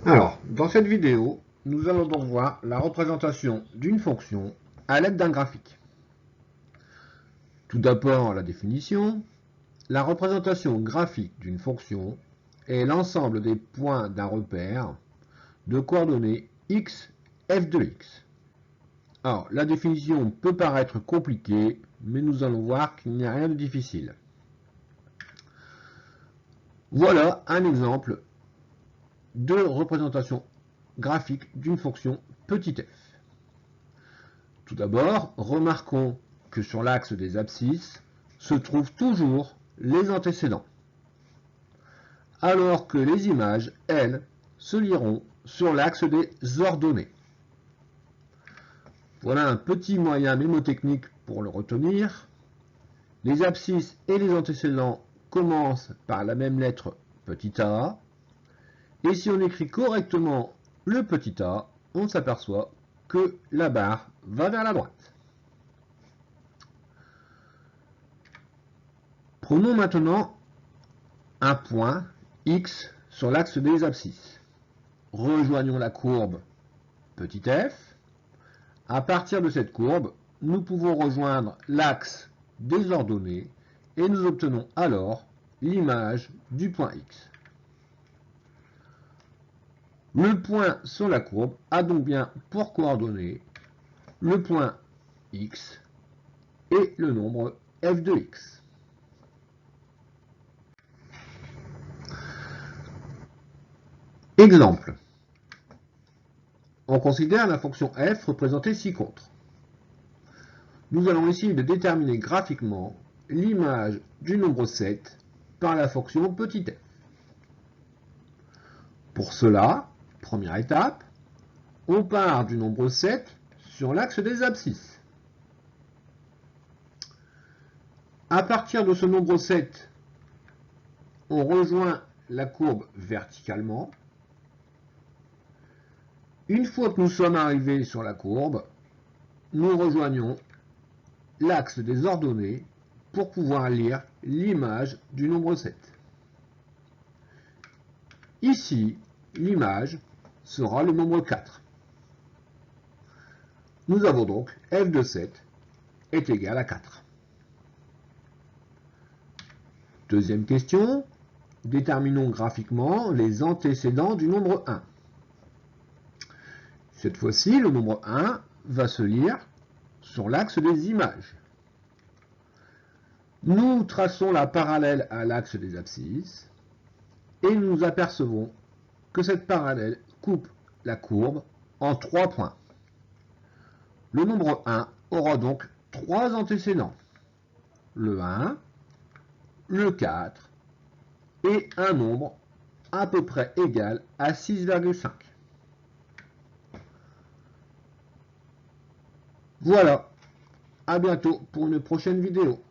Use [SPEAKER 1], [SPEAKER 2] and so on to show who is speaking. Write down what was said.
[SPEAKER 1] Alors, dans cette vidéo, nous allons donc voir la représentation d'une fonction à l'aide d'un graphique. Tout d'abord, la définition. La représentation graphique d'une fonction est l'ensemble des points d'un repère de coordonnées x, f de x. Alors, la définition peut paraître compliquée, mais nous allons voir qu'il n'y a rien de difficile. Voilà un exemple de représentation graphique d'une fonction petit f. Tout d'abord, remarquons que sur l'axe des abscisses se trouvent toujours les antécédents, alors que les images, elles, se lieront sur l'axe des ordonnées. Voilà un petit moyen mémotechnique pour le retenir. Les abscisses et les antécédents commencent par la même lettre petit a, et si on écrit correctement le petit a, on s'aperçoit que la barre va vers la droite. Prenons maintenant un point x sur l'axe des abscisses. Rejoignons la courbe petit f. À partir de cette courbe, nous pouvons rejoindre l'axe des ordonnées et nous obtenons alors l'image du point x. Le point sur la courbe a donc bien pour coordonnées le point x et le nombre f de x. Exemple. On considère la fonction f représentée ci-contre. Nous allons essayer de déterminer graphiquement l'image du nombre 7 par la fonction petit f. Pour cela, première étape, on part du nombre 7 sur l'axe des abscisses. À partir de ce nombre 7, on rejoint la courbe verticalement. Une fois que nous sommes arrivés sur la courbe, nous rejoignons l'axe des ordonnées pour pouvoir lire l'image du nombre 7. Ici, l'image sera le nombre 4. Nous avons donc f de 7 est égal à 4. Deuxième question, déterminons graphiquement les antécédents du nombre 1. Cette fois-ci, le nombre 1 va se lire sur l'axe des images. Nous traçons la parallèle à l'axe des abscisses et nous apercevons que cette parallèle coupe la courbe en 3 points. Le nombre 1 aura donc 3 antécédents, le 1, le 4 et un nombre à peu près égal à 6,5. Voilà, à bientôt pour une prochaine vidéo.